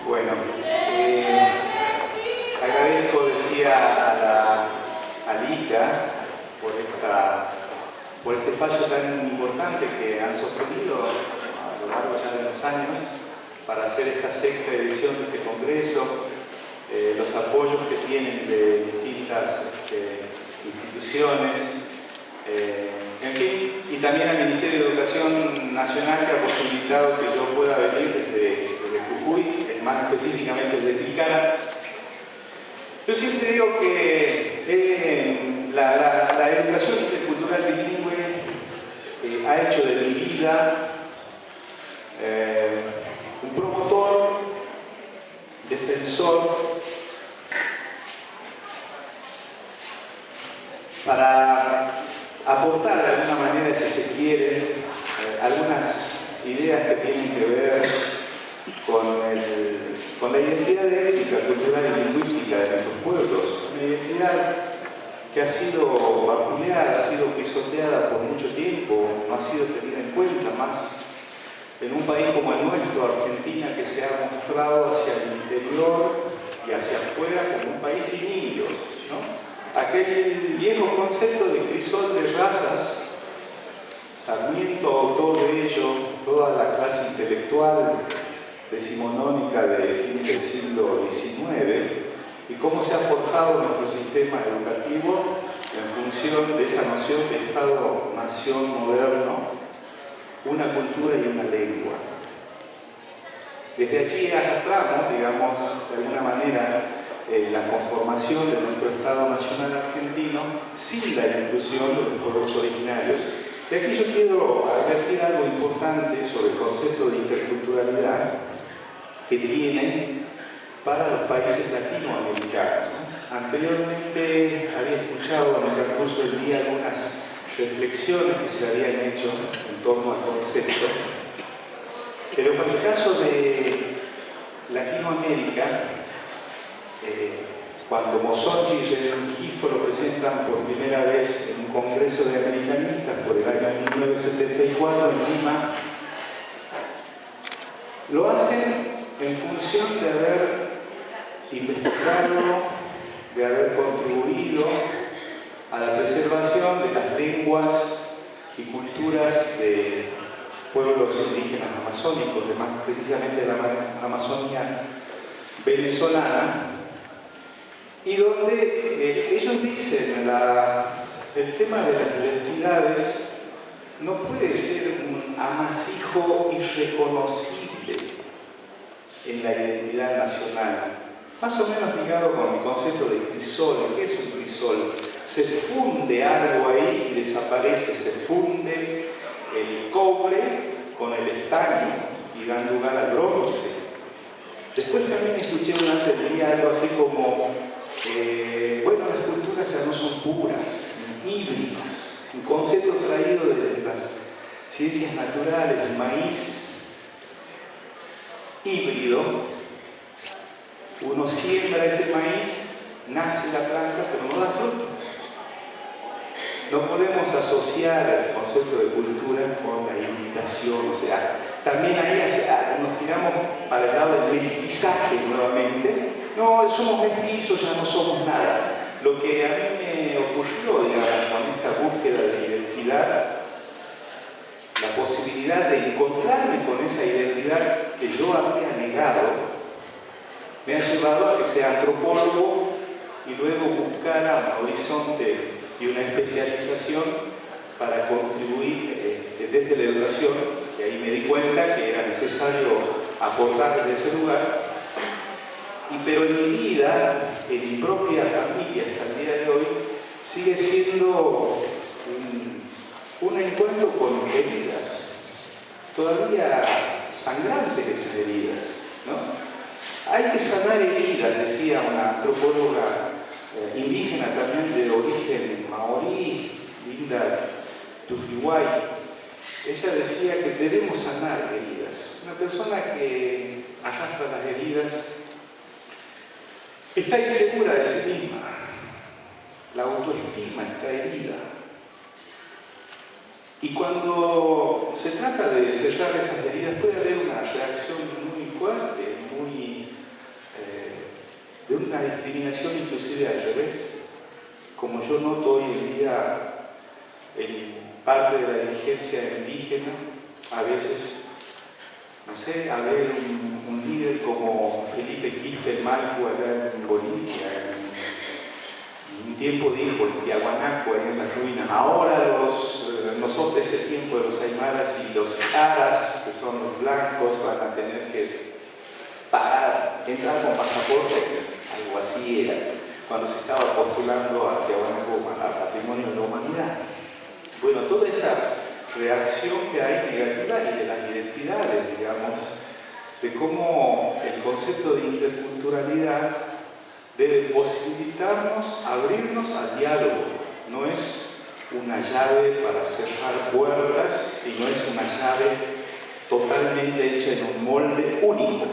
Bueno, agradezco, decía, a Lita por este espacio tan importante que han sostenido a lo largo ya de los años para hacer esta sexta edición de este congreso, los apoyos que tienen de distintas instituciones, en fin, y también al Ministerio de Educación Nacional que ha posibilitado que yo pueda venir desde Jujuy, más específicamente desde Tilcara. Yo siempre digo que la educación intercultural bilingüe ha hecho de mi vida un promotor, defensor, para aportar de alguna manera, si se quiere, algunas ideas que tienen que ver con la identidad étnica, cultural y lingüística de nuestros pueblos. Una identidad que ha sido vapuleada, ha sido pisoteada por mucho tiempo, no ha sido tenida en cuenta, más en un país como el nuestro, Argentina, que se ha mostrado hacia el interior y hacia afuera como un país sin indios, ¿no? Aquel viejo concepto de crisol de razas, Sarmiento, autor de ello, toda la clase intelectual decimonónica de fin del siglo XIX, y cómo se ha forjado nuestro sistema educativo en función de esa noción de Estado-nación moderno, una cultura y una lengua. Desde allí arrastramos, digamos, de alguna manera, la conformación de nuestro Estado Nacional argentino sin la inclusión de los pueblos originarios. De aquí yo quiero advertir algo importante sobre el concepto de interculturalidad que tiene para los países latinoamericanos. Anteriormente había escuchado en el transcurso del día algunas reflexiones que se habían hecho en torno al concepto, pero para el caso de Latinoamérica, cuando Mozotti y Rengifo lo presentan por primera vez en un congreso de americanistas por el año 1974 en Lima, lo hacen en función de haber investigado, de haber contribuido a la preservación de las lenguas y culturas de pueblos indígenas amazónicos, más precisamente de la Amazonía venezolana, y donde ellos dicen el tema de las identidades no puede ser un amasijo irreconocible en la identidad nacional, más o menos ligado con el concepto de crisol. ¿Qué es un crisol? Se funde algo ahí y desaparece, se funde el cobre con el estaño y dan lugar al bronce. Después también escuché durante el día algo así como, bueno, las culturas ya no son puras, híbridas, un concepto traído desde las ciencias naturales, el maíz híbrido. Uno siembra ese maíz, nace la planta, pero no da fruto. No podemos asociar el concepto de cultura con la imitación, o sea, también ahí nos tiramos para el lado del mestizaje nuevamente. No, somos mestizos, ya no somos nada. Lo que a mí me ocurrió, digamos, con esta búsqueda de identidad, la posibilidad de encontrarme con esa identidad que yo había negado, me ha llevado a que sea antropólogo y luego buscara un horizonte y una especialización para contribuir desde la educación, y ahí me di cuenta que era necesario aportar desde ese lugar. Pero en mi vida, en mi propia familia, hasta el día de hoy, sigue siendo un encuentro con heridas, todavía sangrantes esas heridas, ¿no? Hay que sanar heridas, decía una antropóloga indígena también de origen maorí, Linda Tujiwai. Ella decía que debemos sanar heridas. Una persona que arrastra las heridas está insegura de sí misma. La autoestima lastima, está herida. Y cuando se trata de cerrar esas heridas puede haber una reacción muy fuerte, de una discriminación inclusive al revés. Como yo noto hoy en día en parte de la dirigencia indígena, a veces, no sé, haber un líder como Felipe Quispe Malco allá en Bolivia, un tiempo dijo en Tiahuanaco, ahí en las ruinas, ahora nosotros ese tiempo de los aymaras y los aras, que son los blancos, van a tener que pagar, entrar con pasaporte, algo así era, cuando se estaba postulando a Tiahuanaco a Patrimonio de la Humanidad. Bueno, toda esta reacción que hay negativa y de las identidades, digamos, de cómo el concepto de interculturalidad debe posibilitarnos, abrirnos al diálogo. No es una llave para cerrar puertas y no es una llave totalmente hecha en un molde único.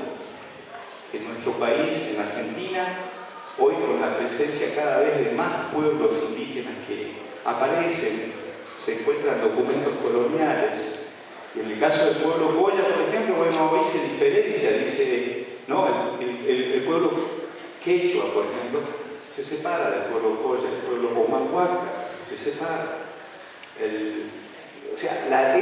En nuestro país, en Argentina, hoy con la presencia cada vez de más pueblos indígenas que aparecen, se encuentran documentos coloniales. Y en el caso del pueblo Goya, por ejemplo, bueno, hoy se diferencia, dice, no, el pueblo quechua, por ejemplo, se separa del pueblo Goya, el pueblo Omahuaca, se separa. O sea, la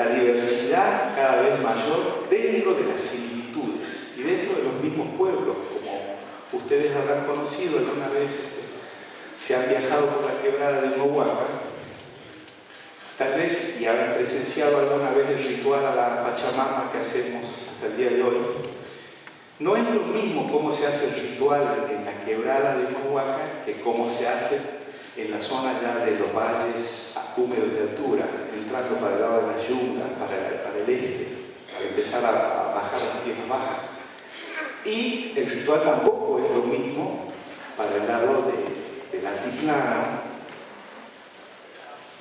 diversidad cada vez mayor dentro de las similitudes y dentro de los mismos pueblos, como ustedes habrán conocido alguna vez, se han viajado por la quebrada de Omahuaca, tal vez y habrán presenciado alguna vez el ritual a la Pachamama que hacemos hasta el día de hoy. No es lo mismo cómo se hace el ritual en la quebrada de Omahuaca que cómo se hace en la zona ya de los valles húmedos de altura, entrando para el lado de las yungas, para el este, para empezar a bajar las tierras bajas. Y el ritual tampoco es lo mismo para el lado del altiplano,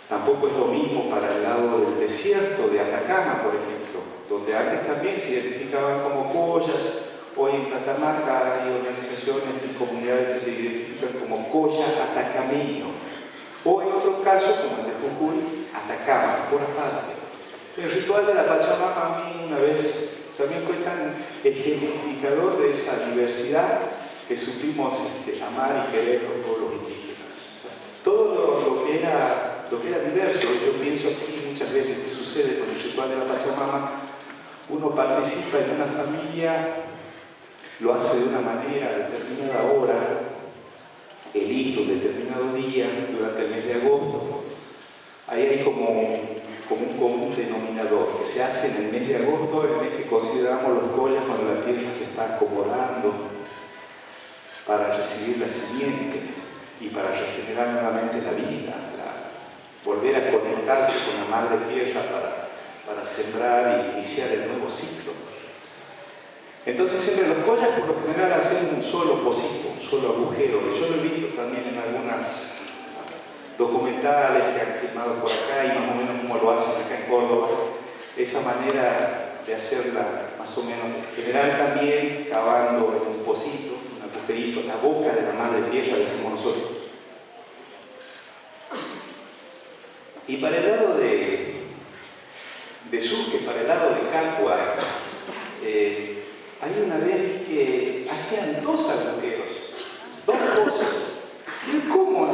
tampoco es lo mismo para el lado del desierto de Atacama, por ejemplo, donde antes también se identificaban como collas. Hoy en Catamarca hay organizaciones y comunidades que se identifican como colla atacameño. O en otro caso, como el de Jujuy, Atacama, por aparte. El ritual de la Pachamama a mí una vez también fue tan ejemplificador de esa diversidad que supimos amar y querer los pueblos indígenas. Todo lo que era diverso, yo pienso así muchas veces que sucede con el ritual de la Pachamama, uno participa en una familia, lo hace de una manera a determinada hora, elige un determinado día durante el mes de agosto. Ahí hay como un común denominador que se hace en el mes de agosto, el mes que consideramos los collas cuando la tierra se está acomodando para recibir la simiente y para regenerar nuevamente la vida, volver a conectarse con la madre tierra para sembrar y iniciar el nuevo ciclo. Entonces siempre los collas por lo general hacen un solo pocito, un solo agujero. Yo lo he visto también en algunas documentales que han filmado por acá y más o menos como lo hacen acá en Córdoba. Esa manera de hacerla más o menos en general también cavando en un pocito, un agujerito, en la boca de la madre tierra, decimos nosotros. Y para el lado de Sucre, para el lado de Calpuá, hay una vez que hacían dos agujeros, dos pozos. ¿Y cómo?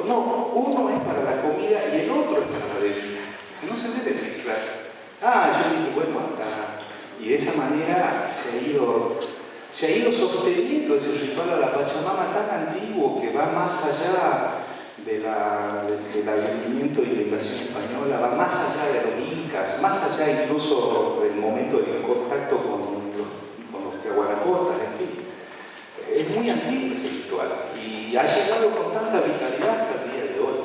No, uno es para la comida y el otro es para la bebida. No se debe mezclar. Yo dije, bueno, y de esa manera se ha ido sosteniendo ese ritual a la Pachamama tan antiguo que va más allá del advenimiento y la invasión española, va más allá de los incas, más allá incluso del momento del contacto con los tiahuanacotas, en fin. Es muy antiguo ese ritual y ha llegado con tanta vitalidad hasta el día de hoy.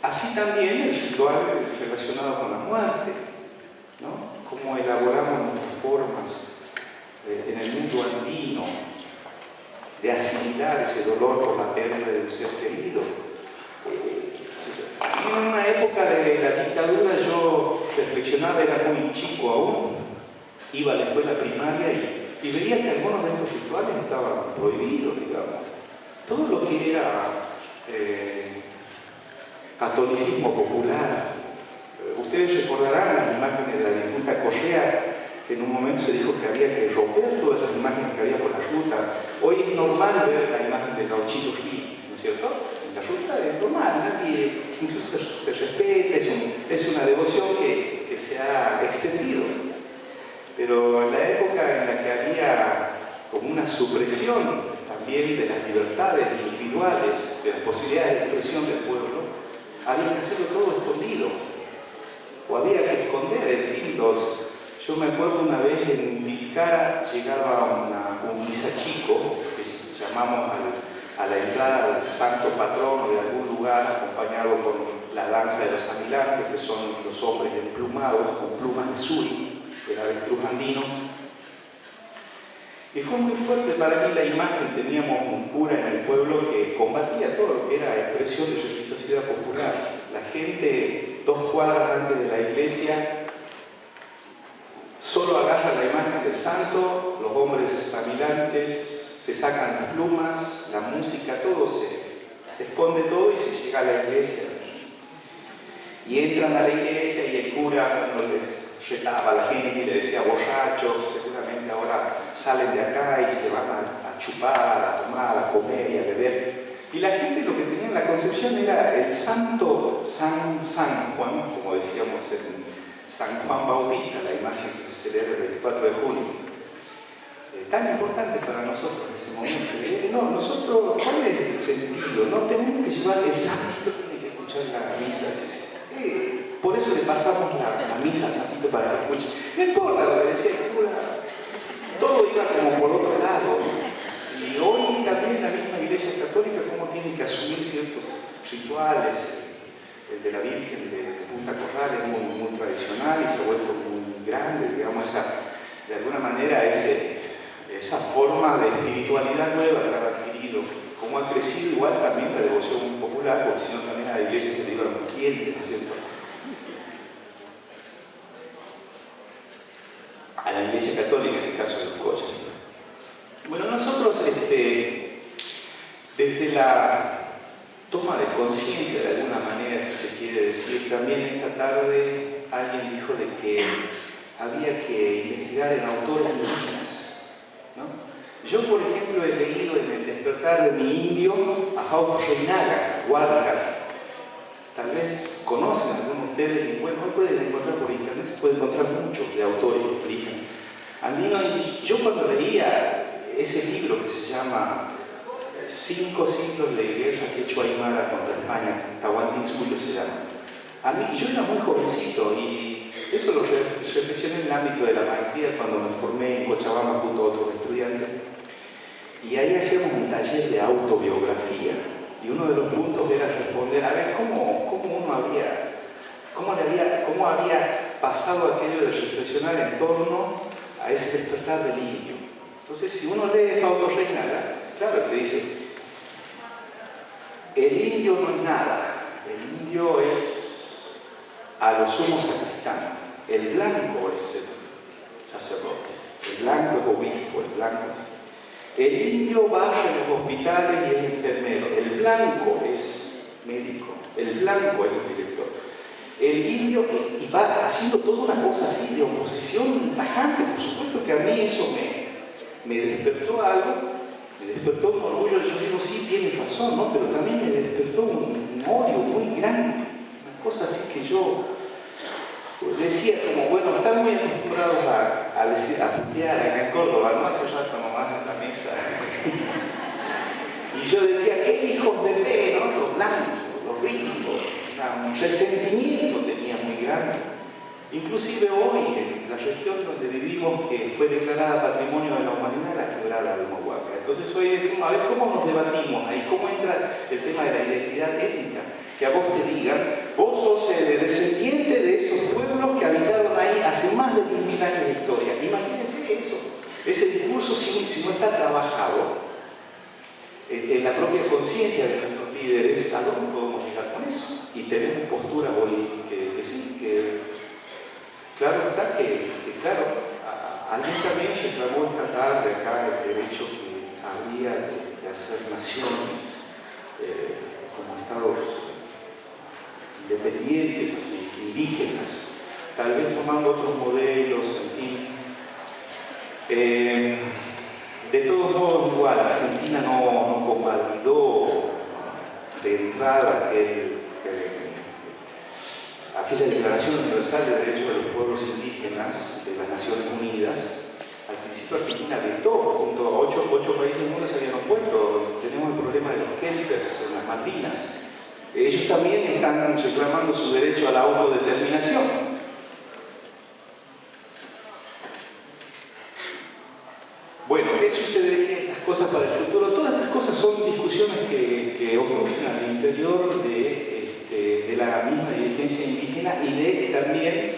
Así también el ritual relacionado con la muerte, ¿no? Cómo elaboramos nuestras formas en el mundo andino de asimilar ese dolor por la pérdida de un ser querido. En una época de la dictadura yo reflexionaba, era muy chico aún, iba a la escuela primaria y veía que algunos de estos rituales estaban prohibidos, digamos. Todo lo que era catolicismo popular. Ustedes recordarán las imágenes de la difunta Correa, que en un momento se dijo que había que romper todas esas imágenes que había por la ruta. Hoy es normal ver la imagen del gauchito Gil, ¿no es cierto? En la ruta es normal, nadie, incluso se respeta, es una devoción que se ha extendido. Pero en la época en la que había como una supresión también de las libertades individuales, de las posibilidades de expresión del pueblo, había que hacerlo todo escondido, o había que esconder, en fin, yo me acuerdo una vez en Tilcara llegaba un misa chico, que llamamos a la entrada del santo patrono de algún lugar, acompañado con la danza de los amilantes, que son los hombres emplumados con plumas de suri, el avestruz andino. Y fue muy fuerte para mí la imagen. Teníamos un cura en el pueblo que combatía todo lo que era expresión de religiosidad popular. La gente, 2 cuadras antes de la iglesia, solo agarra la imagen del santo, los hombres amilantes se sacan las plumas, la música, todo se esconde todo y se llega a la iglesia. Y entran a la iglesia y el cura les retaba a la gente y le decía: borrachos, seguramente ahora salen de acá y se van a chupar, a tomar, a comer y a beber. Y la gente lo que tenía en la concepción era el santo San Juan, como decíamos en San Juan Bautista, la imagen que se celebra el 24 de junio. Tan importante para nosotros en ese momento. No, nosotros, ¿cuál es el sentido? No tenemos que llevar el santito, tiene que escuchar la misa. Por eso le pasamos la misa al santito para que escuche. No importa lo que decía el cura, todo iba como por otro lado. Y hoy también la misma Iglesia Católica, cómo tiene que asumir ciertos rituales. El de la Virgen de Punta Corral es muy tradicional y se ha vuelto muy grande, digamos, de alguna manera esa forma de espiritualidad nueva que ha adquirido, como ha crecido igual también la devoción popular, porque si no también a la iglesia se le iban los clientes, ¿no es cierto? A la iglesia católica, en el caso de los coches. Bueno, nosotros desde la toma de conciencia, de alguna manera, si se quiere decir, también esta tarde alguien dijo de que había que investigar en autores indígenas, ¿no? Yo, por ejemplo, he leído en El despertar de mi indio a Fausto Reinaga, Huáscar. Tal vez conocen algunos de ustedes, y bueno, hoy pueden encontrar por internet, se puede encontrar muchos de autores indígenas. Andino, y yo cuando leía ese libro que se llama 5 siglos de guerra que echó Aymara contra España, Tahuantinsuyo se llama. A mí, yo era muy jovencito y eso lo reflexioné en el ámbito de la maestría cuando me formé en Cochabamba junto a otros estudiantes. Y ahí hacíamos un taller de autobiografía. Y uno de los puntos era responder, a ver, cómo había pasado aquello de reflexionar en torno a ese despertar del indio. Entonces, si uno lee Fausto Reinaga, claro, te dice, el indio no es nada, el indio es a lo sumo sacristán, el blanco es el sacerdote, el blanco es obispo, el blanco es... El indio va a los hospitales y es enfermero, el blanco es médico, el blanco es el director. El indio, y va haciendo toda una cosa así de oposición tajante. Por supuesto que a mí eso me despertó algo, me despertó un orgullo. Yo digo, sí, tienes razón, ¿no? Pero también me despertó un odio muy grande, una cosa así que yo decía como, bueno, están muy acostumbrados a putear acá en Córdoba, no hace rato nomás en la mesa. Y yo decía, qué hijos de P, ¿no? Los blancos, los ricos, un resentimiento tenía muy grande. Inclusive hoy, en la región donde vivimos, que fue declarada Patrimonio de la Humanidad, la quebrada del Mohuaca. Entonces hoy decimos, a ver, ¿cómo nos debatimos ahí? ¿Cómo entra el tema de la identidad étnica? Que a vos te digan, vos sos el descendiente de esos pueblos que habitaron ahí hace más de 10.000 años de historia. Imagínense eso, ese discurso si no está trabajado en la propia conciencia de nuestros líderes, ¿a dónde podemos llegar con eso? Y tenemos posturas hoy que sí, que claro está que claro, alguien también reclamó esta tarde acá el derecho que habría de hacer naciones, como independientes, así, indígenas, tal vez tomando otros modelos, en fin. De todos modos, igual, Argentina no convalidó de entrada aquella Declaración Universal de Derechos de los Pueblos Indígenas de las Naciones Unidas. Al principio Argentina vetó, junto a ocho países del mundo se habían opuesto. Tenemos el problema de los Kelpers en las Malvinas. Ellos también están reclamando su derecho a la autodeterminación. Bueno, ¿qué sucedería en estas cosas para el futuro? Todas estas cosas son discusiones que ocurren al interior de la misma dirigencia indígena y de también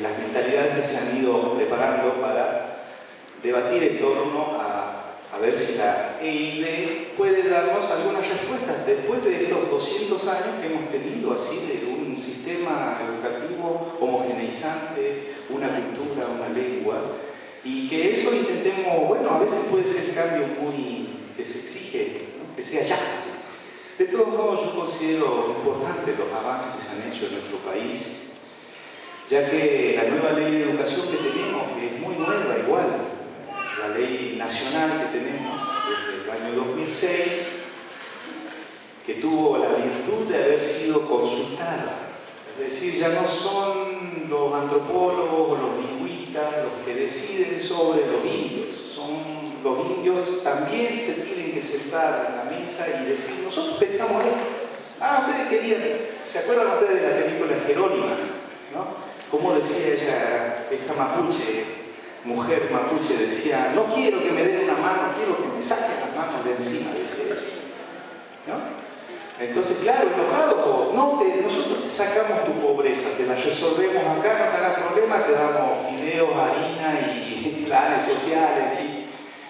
las mentalidades que se han ido preparando para debatir en torno a ver si la EIB puede darnos algunas respuestas después de estos 200 años que hemos tenido así de un sistema educativo homogeneizante, una cultura, una lengua, y que eso intentemos, bueno, a veces puede ser el cambio muy que se exige, ¿no? Que sea ya. De todos modos, yo considero importantes los avances que se han hecho en nuestro país, ya que la nueva ley de educación que tenemos, que es muy nueva igual, la ley nacional que tenemos desde el año 2006, que tuvo la virtud de haber sido consultada. Es decir, ya no son los antropólogos o los lingüistas los que deciden sobre los indios, los indios también se tienen que sentar en la mesa y decir, nosotros pensamos esto. Ustedes querían, ¿se acuerdan ustedes de la película Jerónima? ¿No? Como decía ella, esta mapuche, mujer mapuche, decía, no quiero que me den una mano, quiero que me saquen las manos de encima, decía ella. ¿No? Entonces, claro, enojado, nosotros te sacamos tu pobreza, te la resolvemos acá, no te hagas problemas, te damos fideos, harina y planes sociales.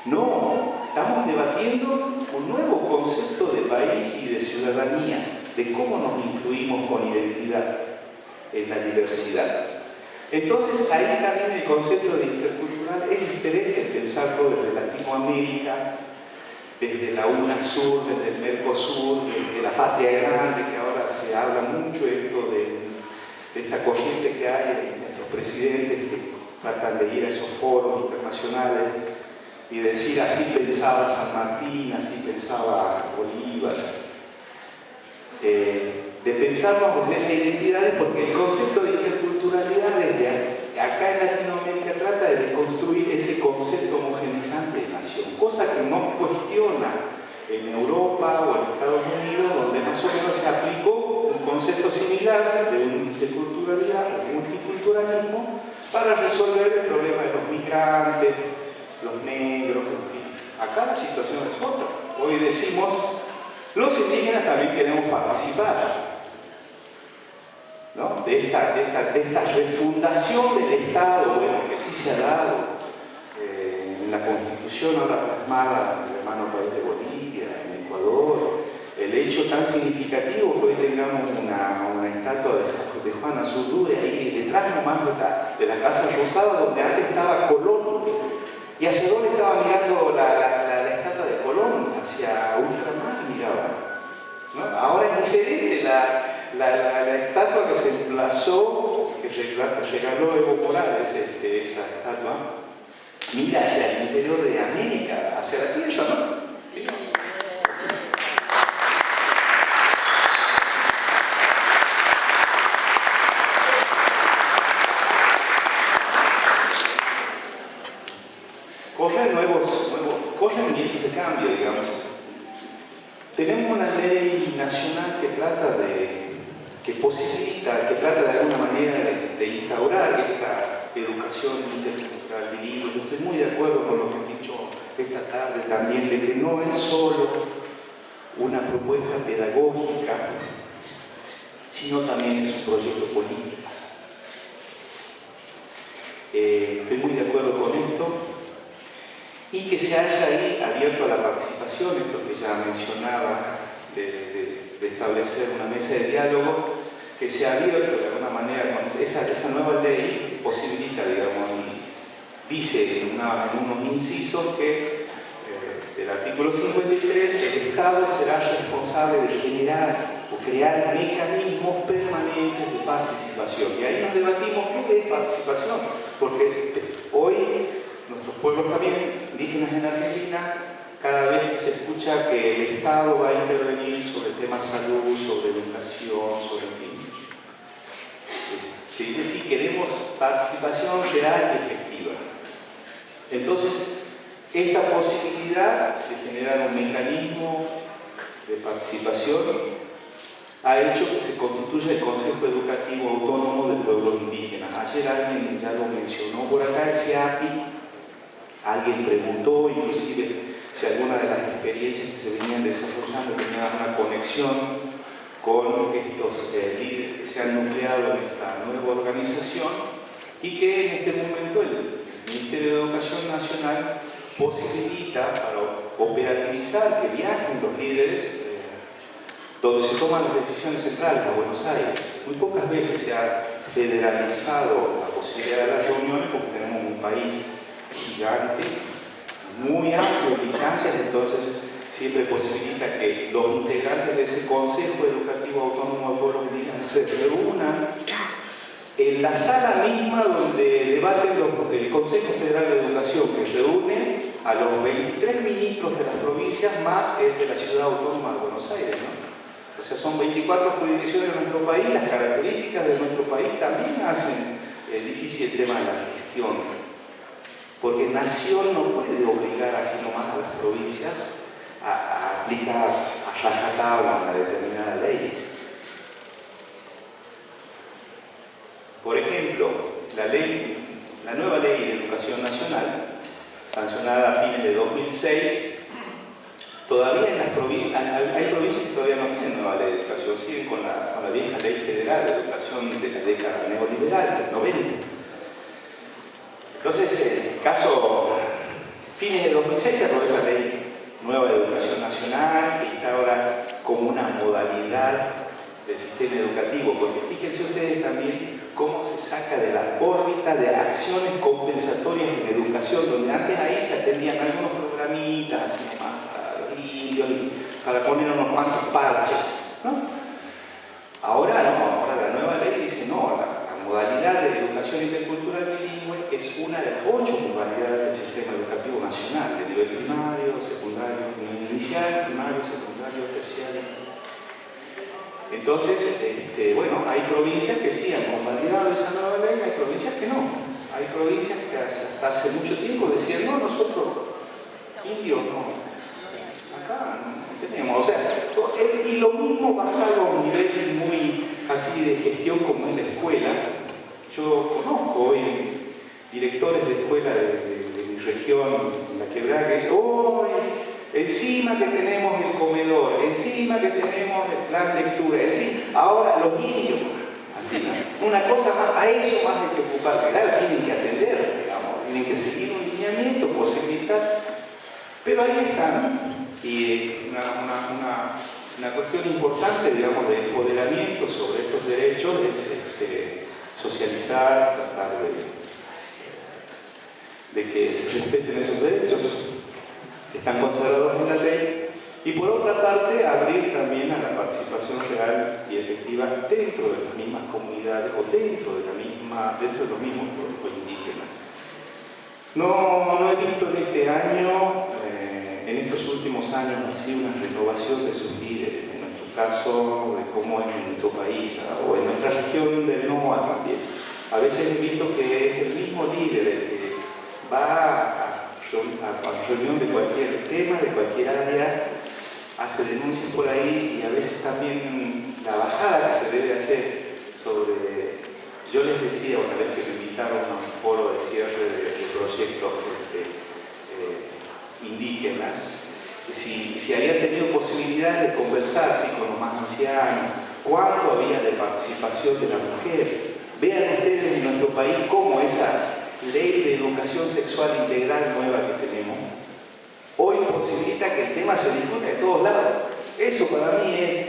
No, estamos debatiendo un nuevo concepto de país y de ciudadanía, de cómo nos incluimos con identidad en la diversidad. Entonces, ahí también el concepto de intercultural es diferente pensarlo desde Latinoamérica, desde la UNASUR, desde el Mercosur, desde la Patria Grande, que ahora se habla mucho esto de esta corriente que hay en nuestros presidentes que tratan de ir a esos foros internacionales y decir así pensaba San Martín, así pensaba Bolívar, de pensarnos en esas identidades, porque el concepto de interculturalidad desde acá en Latinoamérica trata de construir ese concepto homogeneizante de nación, cosa que no cuestiona en Europa o en Estados Unidos, donde más o menos se aplicó un concepto similar de interculturalidad o multiculturalismo para resolver el problema de los migrantes, los negros, en fin. Acá la situación es otra. Hoy decimos, los indígenas también queremos participar, ¿no? de esta refundación del Estado, bueno, que sí se ha dado en la Constitución ahora plasmada en el hermano país de Bolivia, en Ecuador, el hecho tan significativo que hoy tengamos una estatua de Juan Azurduy ahí detrás nomás de la Casa Rosada, donde antes estaba Colón, y hacia dónde estaba mirando la estatua de Colón, hacia ultramar miraba, ¿no? Ahora es diferente la estatua que se emplazó, que regaló Evo Morales, esa estatua, mira hacia el interior de América, hacia la Tierra, ¿no? ¿Sí? Corren vientos de cambio, digamos. Tenemos una ley nacional que posibilita, que trata de alguna manera de instaurar esta educación intercultural bilingüe. Yo estoy muy de acuerdo con lo que he dicho esta tarde también, de que no es solo una propuesta pedagógica, sino también es un proyecto político. Estoy muy de acuerdo con esto. Y que se haya ahí abierto a la participación, esto que ya mencionaba, de establecer una mesa de diálogo, que se ha abierto de alguna manera con esa nueva ley, posibilita, digamos, dice en unos incisos que del artículo 53, el Estado será responsable de generar o crear mecanismos permanentes de participación. Y ahí nos debatimos qué es participación, porque hoy nuestros pueblos también indígenas en Argentina, cada vez que se escucha que el Estado va a intervenir sobre temas de salud, sobre educación, sobre el fin, se dice sí, queremos participación real y efectiva. Entonces, esta posibilidad de generar un mecanismo de participación ha hecho que se constituya el Consejo Educativo Autónomo de Pueblos Indígenas. Ayer alguien ya lo mencionó por acá, el CEAPI. Alguien preguntó, inclusive, si alguna de las experiencias que se venían desarrollando tenían una conexión con estos líderes que se han nucleado en esta nueva organización y que en este momento el Ministerio de Educación Nacional posibilita para operativizar que viajen los líderes donde se toman las decisiones centrales a Buenos Aires. Muy pocas veces se ha federalizado la posibilidad de las reuniones porque tenemos un país gigante, muy amplio en distancias, entonces siempre posibilita que los integrantes de ese Consejo Educativo Autónomo de Pueblos Indígenas se reúnan en la sala misma donde debaten el Consejo Federal de Educación, que reúne a los 23 ministros de las provincias más el de la Ciudad Autónoma de Buenos Aires, ¿no? O sea, son 24 jurisdicciones de nuestro país, las características de nuestro país también hacen difícil el tema de la gestión, porque nación no puede obligar así nomás a las provincias a aplicar a rajatabla una determinada ley. Por ejemplo, la nueva ley de educación nacional, sancionada a fines de 2006, todavía en las provincias, hay provincias que todavía no tienen nueva ley de educación, siguen con la vieja ley federal de educación de la década neoliberal, del 90. Entonces, en el caso, fines de 2006 se aprobó esa ley nueva de educación nacional, que está ahora como una modalidad del sistema educativo, porque fíjense ustedes también cómo se saca de la órbita de acciones compensatorias en educación, donde antes ahí se atendían algunos programitas, así nomás, para poner unos cuantos parches, ¿no? Ahora no, ahora la nueva ley dice no, la modalidad de educación intercultural bilingüe es una de las 8 modalidades del sistema educativo nacional, de nivel primario, secundario, nivel inicial, primario, secundario, terciario. Entonces, bueno, hay provincias que sí han convalidado esa nueva ley, hay provincias que no. Hay provincias que hasta hace mucho tiempo decían, no, nosotros, indios, no. Acá no tenemos, o sea, y lo mismo bajarlo a un nivel muy así de gestión como en la escuela. Yo conozco hoy directores de escuela de mi región, La Quebrada, que dicen, oh, encima que tenemos el comedor, encima que tenemos el plan lectura, encima, ahora los niños, así, ¿no? Una cosa más, a eso más hay que ocuparse, claro, tienen que atender, digamos, tienen que seguir un lineamiento, posibilitar, pero ahí están. Y una cuestión importante, digamos, de empoderamiento sobre estos derechos es socializar, tratar de que se respeten esos derechos que están consagrados en la ley, y por otra parte abrir también a la participación real y efectiva dentro de las mismas comunidades o dentro de los mismos pueblos indígenas. No he visto en este año, en estos últimos años, así una renovación de sus líderes, en nuestro caso, de cómo es en nuestro país, o en nuestra región del NOA también. A veces he visto que es el mismo líder el que va a reunión de cualquier tema, de cualquier área, hace denuncias por ahí, y a veces también la bajada que se debe hacer sobre... Yo les decía una vez que me invitaron a un foro de cierre de proyectos indígenas, si habían tenido posibilidades de conversar con los más ancianos, cuánto había de participación de la mujer. Vean ustedes en nuestro país cómo esa ley de educación sexual integral nueva que tenemos hoy posibilita que el tema se discute de todos lados. Eso para mí es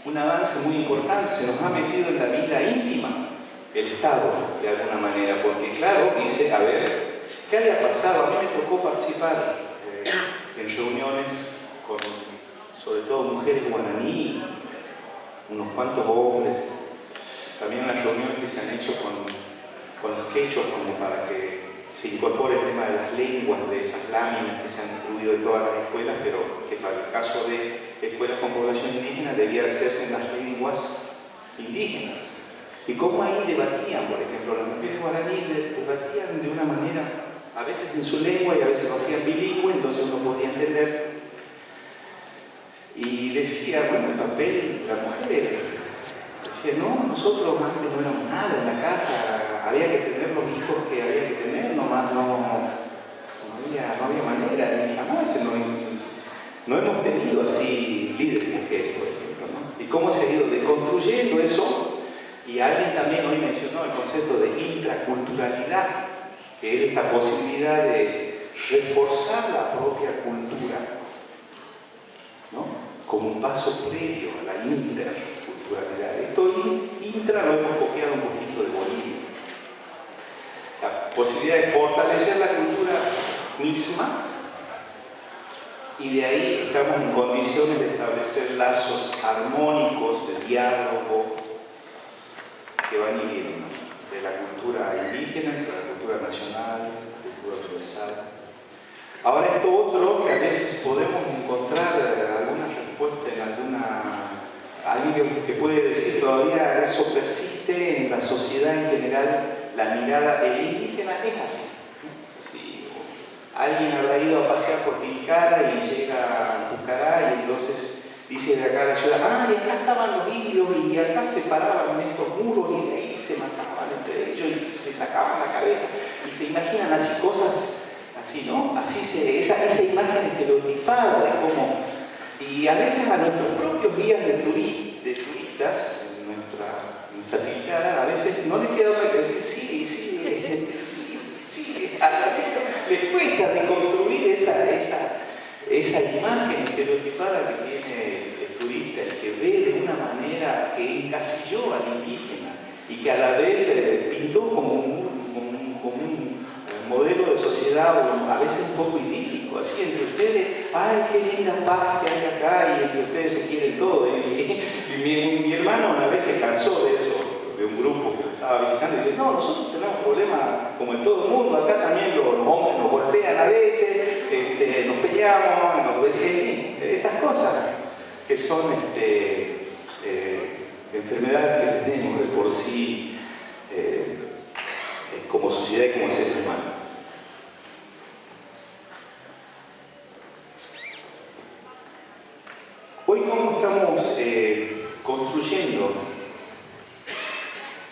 un avance muy importante, se nos ha metido en la vida íntima el Estado, de alguna manera, porque claro, dice, a ver, ¿qué había pasado? A mí me tocó participar en reuniones con, sobre todo mujeres, mujeres guaraní, unos cuantos hombres, también las reuniones que se han hecho con los quechos como para que se incorpore el tema de las lenguas, de esas láminas que se han distribuido en todas las escuelas, pero que para el caso de escuelas con población indígena debía hacerse en las lenguas indígenas. Y cómo ahí debatían, por ejemplo, las mujeres guaraníes debatían de una manera, a veces en su lengua y a veces lo hacían bilingüe, entonces uno podía entender. Y decía, bueno, el papel de la mujer. Decía, no, nosotros antes no éramos nada en la casa, había que tener los hijos que había que tener, no había manera, ni jamás no hemos tenido así líderes mujeres, por ejemplo, ¿no? Y cómo se ha ido deconstruyendo eso. Y alguien también hoy mencionó el concepto de intraculturalidad, que es esta posibilidad de reforzar la propia cultura, ¿no? Como un paso previo a la interculturalidad. Esto intra lo hemos copiado un poquito de Bolivia. La posibilidad de fortalecer la cultura misma, y de ahí estamos en condiciones de establecer lazos armónicos de diálogo que van y vienen, ¿no? De la cultura indígena, de la cultura nacional, de la cultura universal. Ahora esto otro, que a veces podemos encontrar alguna respuesta en alguien que puede decir todavía eso persiste en la sociedad en general, la mirada del indígena es así. Si alguien habrá ido a pasear por Tilcara y llega a Pucará y entonces dice de acá a la ciudad, y acá estaban los indios y acá se paraban en estos muros y de ahí se mataban entre ellos y se sacaban la cabeza. Y se imaginan así cosas así, ¿no? Esa imagen estereotipada de cómo. Y a veces a nuestros propios guías de turistas, en nuestra Tilcara, a veces no les queda otra que decir sí, así les cuesta reconstruir esa imagen estereotipada que tiene el turista, el que ve de una manera que encasilló al indígena y que a la vez pintó como un modelo de sociedad a veces un poco idílico, así entre ustedes, ¡ay, qué linda paz que hay acá! Y entre ustedes se quieren todo. Y mi hermano una vez se cansó de eso, de un grupo que estaba visitando, y dice, no, nosotros tenemos problemas como en todo el mundo, acá también los hombres nos golpean a veces, nos peleamos, estas cosas que son enfermedades que tenemos de por sí como sociedad y como seres humanos. Hoy, ¿cómo estamos construyendo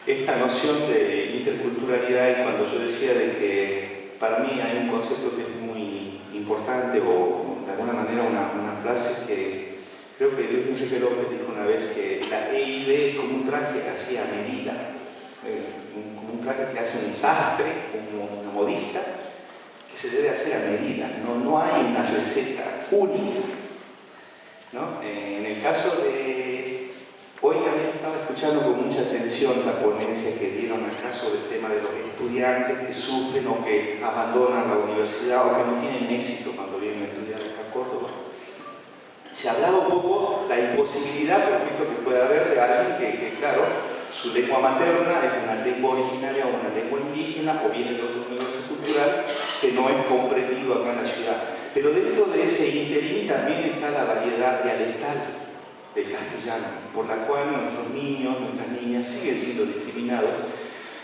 esta noción de interculturalidad? Y cuando yo decía de que para mí hay un concepto que es muy importante, o de alguna manera una frase que creo que Luis Enrique López dijo una vez, que la EID es como un traje así a medida, como un traje que hace un sastre, como una modista, que se debe hacer a medida, no hay una receta única, ¿no? En el caso de hoy también estaba escuchando con mucha atención la ponencia que dieron al caso del tema de los estudiantes que sufren o que abandonan la universidad o que no tienen éxito cuando vienen a estudiar acá en Córdoba. Se hablaba un poco la imposibilidad, por ejemplo, que puede haber de alguien que claro, su lengua materna es una lengua originaria o una lengua indígena o viene de otro universo cultural que no es comprendido acá en la ciudad. Pero dentro de ese interín también está la variedad dialectal del castellano, por la cual nuestros niños, nuestras niñas siguen siendo discriminados.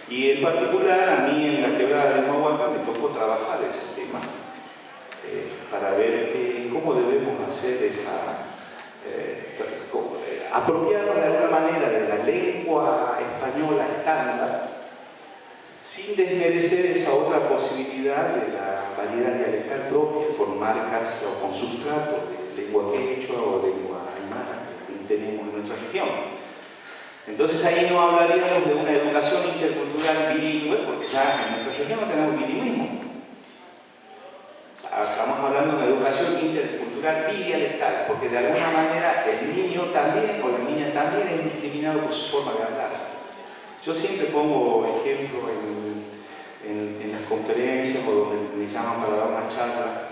Y en particular a mí en la quebrada de Humahuaca me tocó trabajar ese tema para ver cómo debemos hacer apropiarnos de alguna manera de la lengua española estándar sin desmerecer esa otra posibilidad de la variedad dialectal propia, con marcas o con sustratos de lengua quechua o lengua aymara que tenemos en nuestra región. Entonces ahí no hablaríamos de una educación intercultural bilingüe, porque ya en nuestra región no tenemos bilingüismo. O sea, estamos hablando de una educación intercultural bidialectal, porque de alguna manera el niño también o la niña también es discriminado por su forma de hablar. Yo siempre pongo ejemplo en las conferencias o donde me llaman para dar una charla.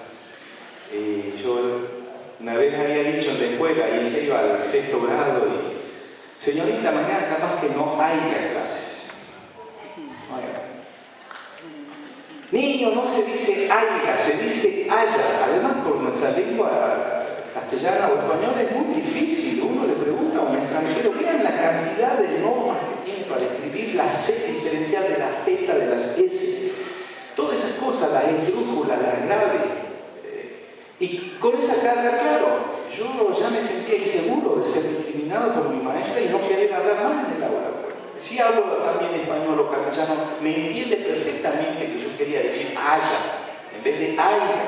Yo Una vez había dicho en la escuela, y ella iba al 6º grado, y señorita, mañana capaz que no haya clases. Niño, no se dice haya, se dice haya. Además, por nuestra lengua castellana o española es muy difícil. Uno le pregunta a un extranjero, vean la cantidad de normas que tiene para escribir la C diferencial de las Z, de las S. Todas esas cosas, las esdrújulas, las graves. Y con esa carga, claro, yo ya me sentía inseguro de ser discriminado por mi maestra y no querer hablar más en el aula. Si hablo también español o castellano, me entiende perfectamente que yo quería decir haya, en vez de haya.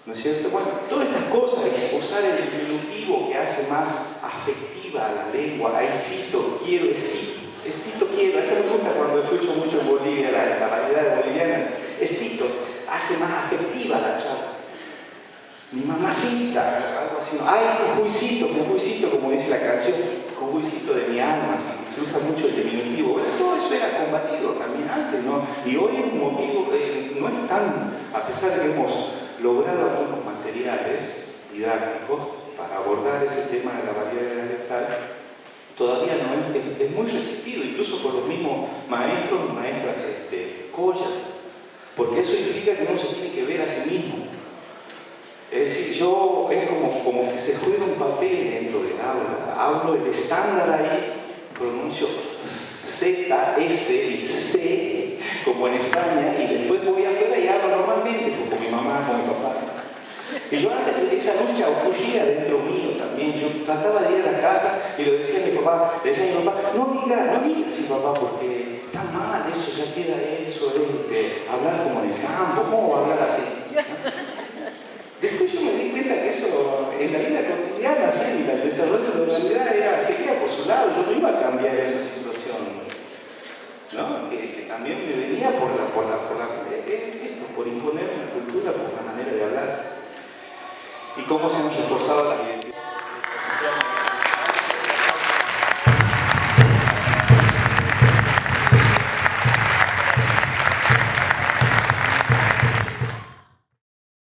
¿No es cierto? Bueno, todas estas cosas, usar el diminutivo que hace más afectiva a la lengua, ahí cito, quiero, estito quiero, esa me gusta cuando escucho mucho en Bolivia, la variedad de bolivianas, estito, hace más afectiva la charla. Mi mamacita, algo así, ¿no? Ay, cojuicito, como dice la canción, cojuicito de mi alma, se usa mucho el diminutivo. Bueno, todo eso era combatido también antes, ¿no? Y hoy es un motivo, no es tan, a pesar de que hemos logrado algunos materiales didácticos para abordar ese tema de la variedad dialectal, todavía no es muy resistido, incluso por los mismos maestros y maestras collas, porque eso implica que uno se tiene que ver a sí mismo. Es decir, yo es como que se juega un papel dentro del aula. Hablo el estándar ahí, pronuncio Z, S y C, como en España, y después voy afuera y hablo normalmente, con mi mamá, con mi papá. Y yo antes de esa lucha ocurría dentro mío también. Yo trataba de ir a la casa y lo decía a mi papá, no digas sí papá, porque está mal eso, ya queda eso, hablar como en el campo, ¿cómo va a hablar así? Después yo me di cuenta que eso en la vida cotidiana, ¿sí? El desarrollo de la realidad se queda por su lado. Yo no iba a cambiar esa situación, ¿no? Que también me venía por imponer una cultura, por una manera de hablar. Y cómo se han reforzado las